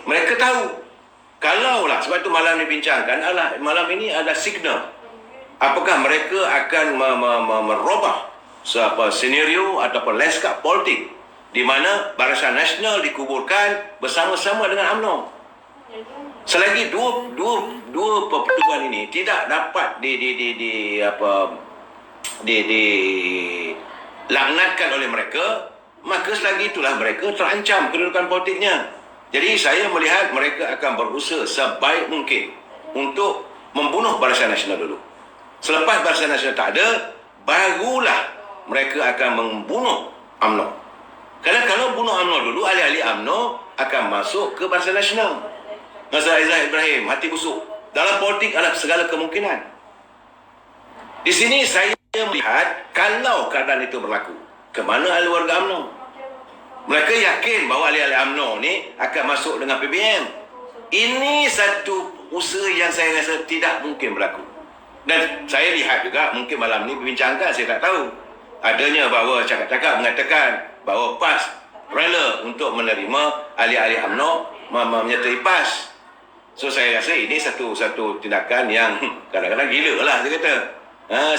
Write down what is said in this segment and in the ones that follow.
mereka tahu. Kalaulah, sebab itu malam ni bincangkan, malam ini ada signal. Apakah mereka akan merubah senario ataupun lanskap politik di mana Barisan Nasional dikuburkan bersama-sama dengan UMNO. Selagi dua perpetuan ini tidak dapat dilaknatkan oleh mereka, maka selagi itulah mereka terancam kedudukan politiknya. Jadi saya melihat mereka akan berusaha sebaik mungkin untuk membunuh Barisan Nasional dulu. Selepas Barisan Nasional tak ada, barulah mereka akan membunuh UMNO. Kerana kalau bunuh UMNO dulu, ahli-ahli UMNO akan masuk ke Barisan Nasional. Nazar Aizat Ibrahim, hati busuk. Dalam politik ada segala kemungkinan. Di sini saya melihat kalau keadaan itu berlaku, ke mana ahli warga UMNO? Mereka yakin bahawa ahli-ahli UMNO ni akan masuk dengan PBM. Ini satu usaha yang saya rasa tidak mungkin berlaku. Dan saya lihat juga, mungkin malam ni berbincangkan, saya tak tahu. Adanya bahawa cakap-cakap mengatakan bahawa PAS rela untuk menerima ahli-ahli UMNO menyertai PAS. So saya rasa ini satu tindakan yang kadang-kadang gila lah, saya kata.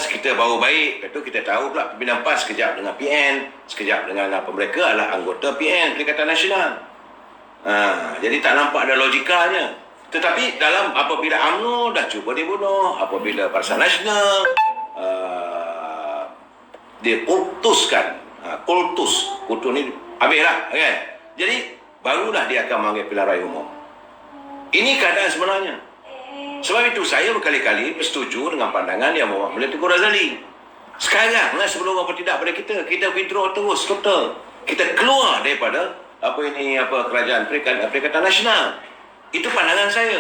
Kita baru baik, lepas tu kita tahu pula pimpinan PAS sekejap dengan PN, sekejap dengan mereka adalah anggota PN, Perikatan Nasional. Jadi tak nampak ada logikanya. Tetapi dalam apabila UMNO dah cuba dibunuh, apabila Barisan Nasional diputuskan, kultus ni habislah, kan? Jadi barulah dia akan memanggil pilihan raya umum. Ini keadaan sebenarnya. Sebab itu saya berkali-kali bersetuju dengan pandangan yang bawa oleh Tengku Razali. Sekarang sebelum apa tidak pada kita withdraw terus total. Kita keluar daripada kerajaan Perikatan Nasional. Itu pandangan saya.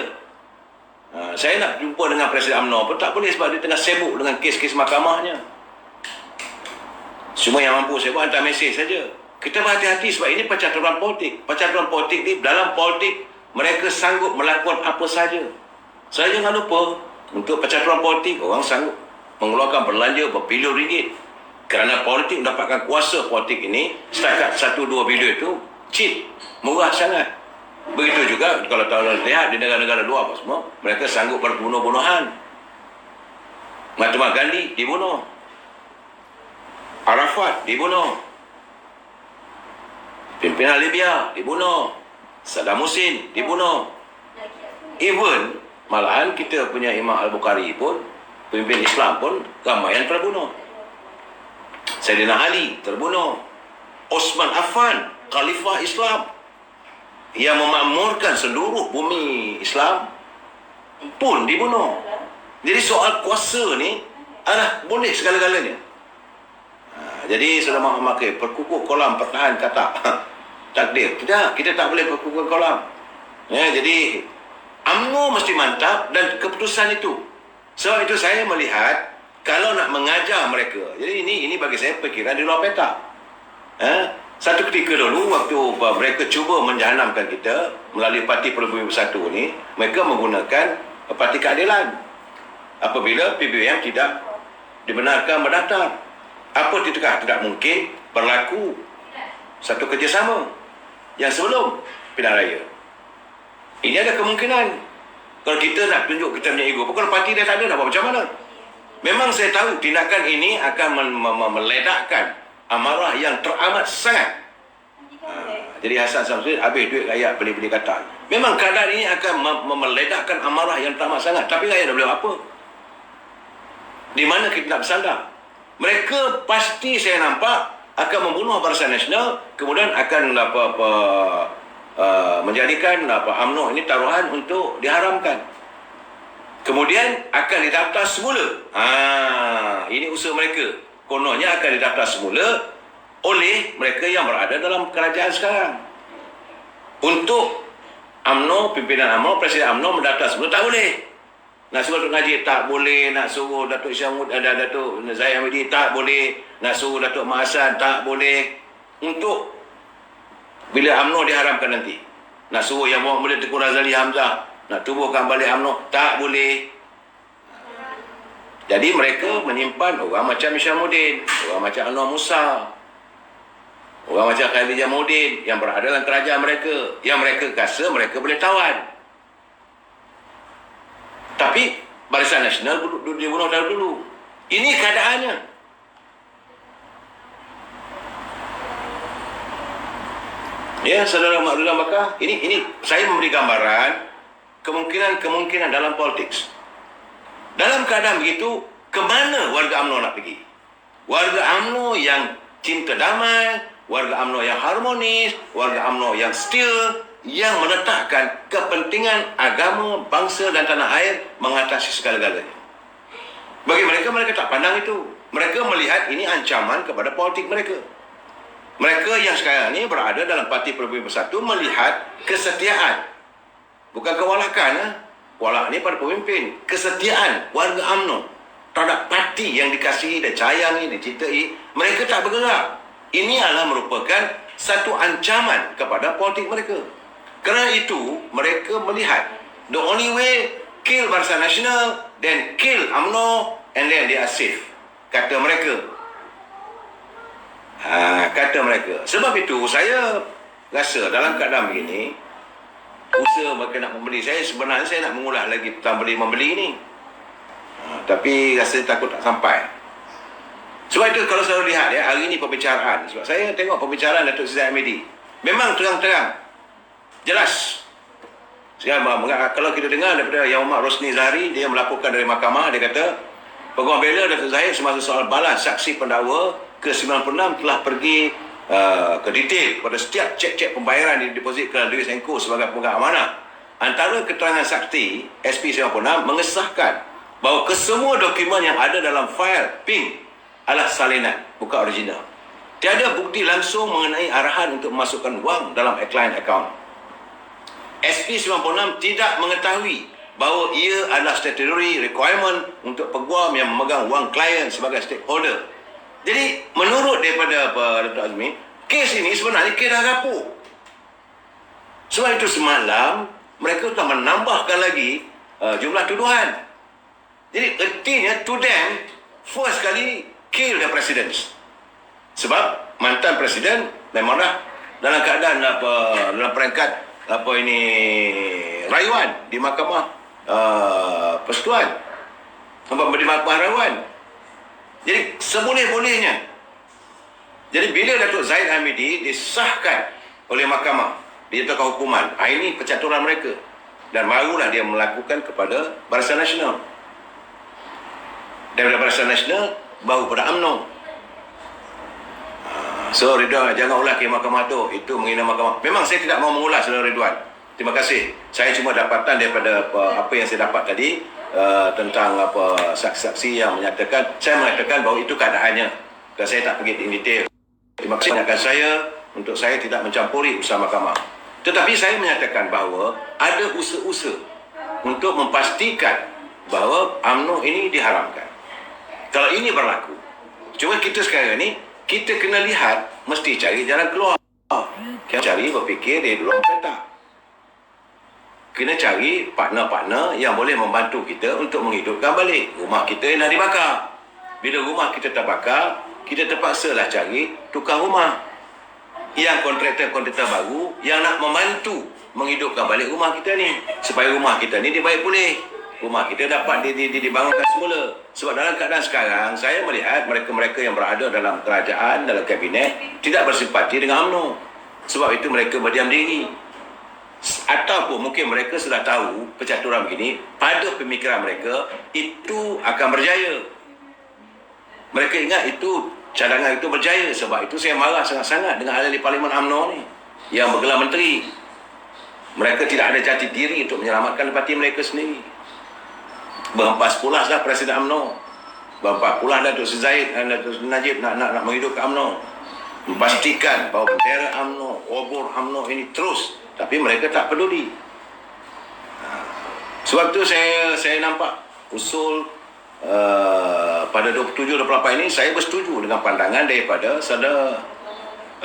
Saya nak jumpa dengan Presiden UMNO pun tak boleh sebab dia tengah sibuk dengan kes-kes mahkamahnya. Semua yang mampu saya buat hantar mesej saja. Kita berhati-hati sebab ini percaturan politik. Percaturan politik ni, dalam politik mereka sanggup melakukan apa saja. Saya jangan lupa, untuk percaturan politik orang sanggup mengeluarkan belanja berbilion ringgit. Kerana politik mendapatkan kuasa politik ini, setakat 1-2 bilion itu cheap, murah sangat. Begitu juga kalau kita lihat di negara-negara luar apa semua, mereka sanggup berbunuh-bunuhan. Mahatma Gandhi dibunuh, Arafat dibunuh, pimpinan Libya dibunuh, Saddam Hussein dibunuh. Even malahan kita punya Imam Al-Bukhari pun, pemimpin Islam pun ramai yang terbunuh. Sayyidina Ali terbunuh. Osman Affan, Khalifah Islam yang memakmurkan seluruh bumi Islam pun dibunuh. Jadi soal kuasa ni boleh segala-galanya. Jadi Saudara Muhammad Makir, perkukuh kolam pertahan kata takdir. Kita tak boleh perkukuh kolam. Jadi UMNO mesti mantap dan keputusan itu. Sebab itu saya melihat kalau nak mengajar mereka, jadi ini bagi saya fikiran di luar petak. Satu ketika dulu waktu mereka cuba menjahanamkan kita melalui Parti Perlindungan Bersatu ni, mereka menggunakan Parti Keadilan. Apabila PBM tidak dibenarkan mendaftar, apa tidak mungkin berlaku satu kerjasama yang sebelum pilihan raya. Ini ada kemungkinan. Kalau kita nak tunjuk kita punya ego, kalau parti dah tak ada, nak buat macam mana? Memang saya tahu tindakan ini akan meledakkan amarah yang teramat sangat. Jadi Hasan Samsudin habis duit rakyat beli-beli kata. Memang keadaan ini akan meledakkan amarah yang teramat sangat. Tapi rakyat dah boleh apa? Di mana kita nak bersandar? Mereka pasti saya nampak akan membunuh Barisan Nasional, kemudian akan menjadikan UMNO ini taruhan untuk diharamkan. Kemudian akan didaftar semula. Ini usaha mereka. Kononnya akan didaftar semula oleh mereka yang berada dalam kerajaan sekarang. Untuk UMNO, pimpinan UMNO, Presiden UMNO mendaftar semula, tak boleh. Nak suruh Datuk Najib tak boleh, nak suruh Datuk Datuk Zahid Hamidi tak boleh, nak suruh Datuk Mak Hassan tak boleh. Untuk bila UMNO diharamkan nanti, nak suruh yang bawa boleh Tengku Razali Hamzah, nak tubuhkan balik UMNO, tak boleh. Jadi mereka menyimpan orang macam Isyamuddin, orang macam Anwar Musa. Orang macam Khalid Jamaluddin yang berada dalam kerajaan mereka, yang mereka rasa mereka boleh tawan. Tapi Barisan Nasional dibunuh dulu. Ini keadaannya. Ya, saudara Mak Bakar, ini saya memberi gambaran kemungkinan dalam politik. Dalam keadaan begitu, ke mana warga UMNO nak pergi? Warga UMNO yang cinta damai, warga UMNO yang harmonis, warga UMNO yang setia, yang meletakkan kepentingan agama, bangsa dan tanah air mengatasi segala-galanya. Bagi mereka, mereka tak pandang itu. Mereka melihat ini ancaman kepada politik mereka. Mereka yang sekarang ini berada dalam Parti Perlembagaan Bersatu melihat kesetiaan. Bukan kewalakan. Walak ni pada pemimpin. Kesetiaan warga UMNO terhadap parti yang dikasihi dan sayangi, dicintai. Mereka tak bergerak. Ini adalah merupakan satu ancaman kepada politik mereka. Kerana itu, mereka melihat the only way, kill Barisan Nasional, then kill UMNO, and then they are safe. Kata mereka. Kata mereka. Sebab itu, saya rasa dalam keadaan begini, usaha mereka nak membeli. Sebenarnya saya nak mengulas lagi tentang beli-membeli ni. Tapi rasa takut tak sampai. Sebab itu kalau saya lihat hari ini pembicaraan. Sebab saya tengok pembicaraan Datuk Seri Ahmadi. Memang terang-terang. Jelas. Kalau kita dengar daripada Yang Amat Rosni Zahari, dia melaporkan dari mahkamah, dia kata, Peguam Bela Datuk Zahid semasa soal balas saksi pendakwa ke-96 telah pergi ke detail pada setiap cek-cek pembayaran di deposit ke Lewis & Co sebagai pemegang amanah. Antara keterangan saksi SP96 mengesahkan bahawa kesemua dokumen yang ada dalam fail PIN adalah salinan, bukan original. Tiada bukti langsung mengenai arahan untuk memasukkan wang dalam client account. SP96 tidak mengetahui bahawa ia adalah statutory requirement untuk peguam yang memegang wang klien sebagai stakeholder. Jadi, menurut daripada Dr. Azmi, kes ini sebenarnya kes dah rapuh. Sebab itu semalam, mereka telah menambahkan lagi jumlah tuduhan. Jadi, artinya, to them, first kali, kill the president. Sebab, mantan presiden memang dah dalam keadaan dalam peringkat rayuan di mahkamah persekutuan. Di mahkamah rayuan. Jadi seboleh-bolehnya. Jadi bila Datuk Zahid Hamidi disahkan oleh mahkamah, dijatuhkan hukuman, ini pencaturan mereka. Dan barulah dia melakukan kepada Barisan Nasional. Daripada Barisan Nasional baru pada UMNO. So Ridwan, jangan ulas ke mahkamah tu. Itu menghina mahkamah. Memang saya tidak mau mengulas, Saudara Ridwan. Terima kasih. Saya cuma dapatan daripada apa yang saya dapat tadi tentang saksi-saksi yang menyatakan. Saya mengatakan bahawa itu keadaannya. Dan saya tak pergi in detail. Terima kasih menyatakan saya untuk saya tidak mencampuri usaha mahkamah. Tetapi saya menyatakan bahawa ada usaha-usaha untuk memastikan bahawa UMNO ini diharamkan. Kalau ini berlaku, cuma kita sekarang ni kita kena lihat, mesti cari jalan keluar. Kita cari berfikir dari luar peta. Kena cari partner-partner yang boleh membantu kita untuk menghidupkan balik rumah kita yang dah dibakar. Bila rumah kita terbakar, kita terpaksalah cari tukang rumah. Yang kontraktor-kontraktor baru yang nak membantu menghidupkan balik rumah kita ni. Supaya rumah kita ni dibaik pulih. Rumah kita dapat dibangunkan semula. Sebab dalam keadaan sekarang, saya melihat mereka-mereka yang berada dalam kerajaan, dalam kabinet, tidak bersimpati dengan UMNO. Sebab itu mereka berdiam diri. Ataupun mungkin mereka sudah tahu pencaturan begini, pada pemikiran mereka, itu akan berjaya. Mereka ingat itu, cadangan itu berjaya. Sebab itu saya marah sangat-sangat dengan ahli Parlimen UMNO ni, yang bergelar menteri. Mereka tidak ada jati diri untuk menyelamatkan parti mereka sendiri. Berhempas pula dah Presiden UMNO. Berhempas pula Datuk Seri Zahid dan Datuk Seri Najib nak menghidupkan UMNO. Memastikan bahawa bendera UMNO, obor UMNO ini terus. Tapi mereka tak peduli. Sebab tu saya nampak usul pada 27-28 ini, saya bersetuju dengan pandangan daripada Saudara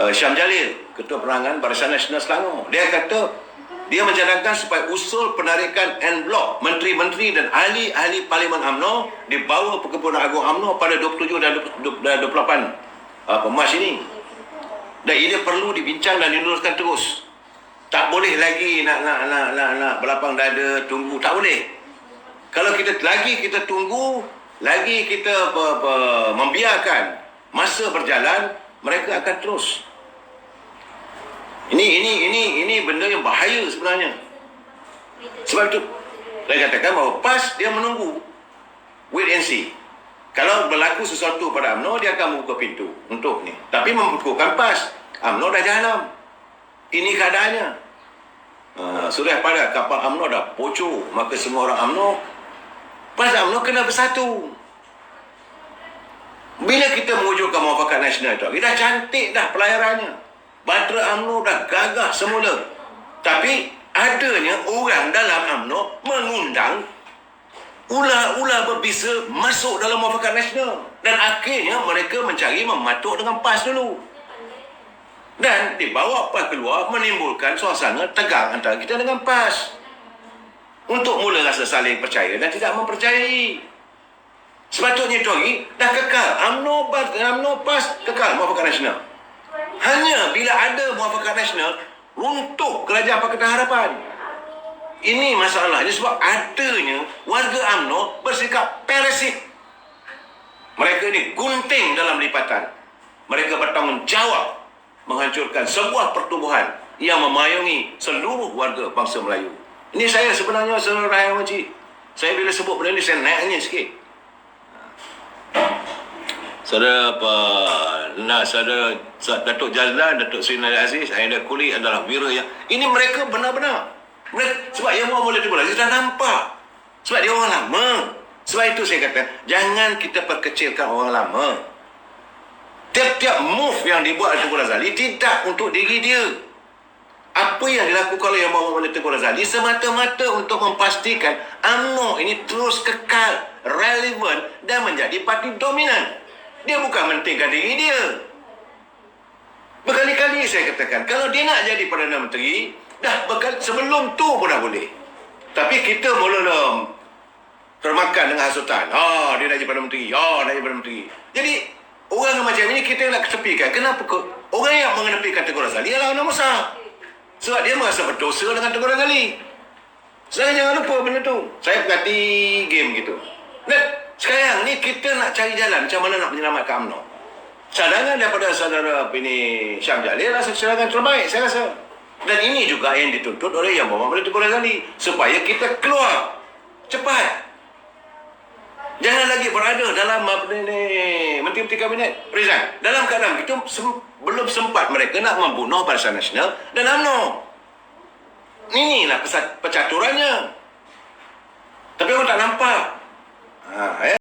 Syam Jalil, Ketua Penerangan Barisan Nasional Selangor. Dia kata, dia mencadangkan supaya usul penarikan en blok menteri-menteri dan ahli-ahli Parlimen UMNO di bawah Perkumpulan Agung UMNO pada 27 dan 28 Mac ini. Dan ini perlu dibincang dan dineruskan terus. Tak boleh lagi nak berlapang dada, tunggu. Tak boleh. Kalau kita tunggu, lagi kita membiarkan masa berjalan, mereka akan terus. Ini benda yang bahaya sebenarnya. Sebab itu saya katakan bahawa PAS dia menunggu. Wait and see. Kalau berlaku sesuatu pada UMNO, dia akan membuka pintu untuk ni. Tapi membukukan PAS, UMNO dah jahanam. Ini keadaannya. Sudah pada kapal UMNO dah pocor, maka semua orang UMNO, PAS UMNO kena bersatu. Bila kita mewujudkan muafakat nasional itu, dah cantik dah pelayarannya. Bahtera UMNO dah gagah semula. Tapi adanya orang dalam UMNO mengundang ular-ular berbisa masuk dalam muafakat nasional. Dan akhirnya mereka mencari mematuk dengan PAS dulu. Dan dibawa PAS keluar menimbulkan suasana tegang antara kita dengan PAS. Untuk mula rasa saling percaya dan tidak mempercayai. Sepatutnya itu lagi dah kekal. UMNO PAS kekal muafakat nasional. Hanya bila ada muafakat nasional, runtuh kerajaan Pakatan Harapan. Ini masalahnya sebab adanya warga UMNO bersikap parasit. Mereka ini gunting dalam lipatan. Mereka bertanggungjawab menghancurkan sebuah pertubuhan yang memayungi seluruh warga bangsa Melayu. Ini saya sebenarnya saudara Rahim Wajib. Saya bila sebut benda ni saya naiknya sikit. Saudara saudara Datuk Jazlan, Datuk Seri Nadia Aziz, Aida Kuli adalah wira yang ini mereka benar-benar. Sebab yang orang boleh terima dah nampak. Sebab dia orang lama. Sebab itu saya kata, jangan kita perkecilkan orang lama. Tiap-tiap move yang dibuat oleh Tengku Razali tidak untuk diri dia. Apa yang dilakukan oleh Yang Berhormat Tengku Razali semata-mata untuk memastikan UMNO ini terus kekal, relevan dan menjadi parti dominan. Dia bukan mentingkan diri dia. Berkali-kali saya katakan, kalau dia nak jadi Perdana Menteri, sebelum tu pun dah boleh. Tapi kita mula termakan dengan hasutan. Dia nak jadi Perdana Menteri. Nak jadi Perdana Menteri. Jadi, orang macam ini kita nak ketepikan. Kenapa? Orang yang mengetepikan Tengku Razali adalah orang Musa. Sebab dia merasa berdosa dengan Tengku Razali. Saya jangan lupa benda tu. Saya perhati game gitu. Dan sekarang ni kita nak cari jalan macam mana nak menyelamatkan UMNO. Cadangan daripada saudara Syam Jalil adalah cadangan terbaik saya rasa. Dan ini juga yang dituntut oleh Yang Berhormat Tengku Razali, supaya kita keluar cepat. Jangan lagi berada dalam menteri-menteri kabinet resign. Dalam keadaan itu belum sempat mereka nak membunuh Barisan Nasional dan UMNO. Inilah pecaturannya. Tapi orang tak nampak.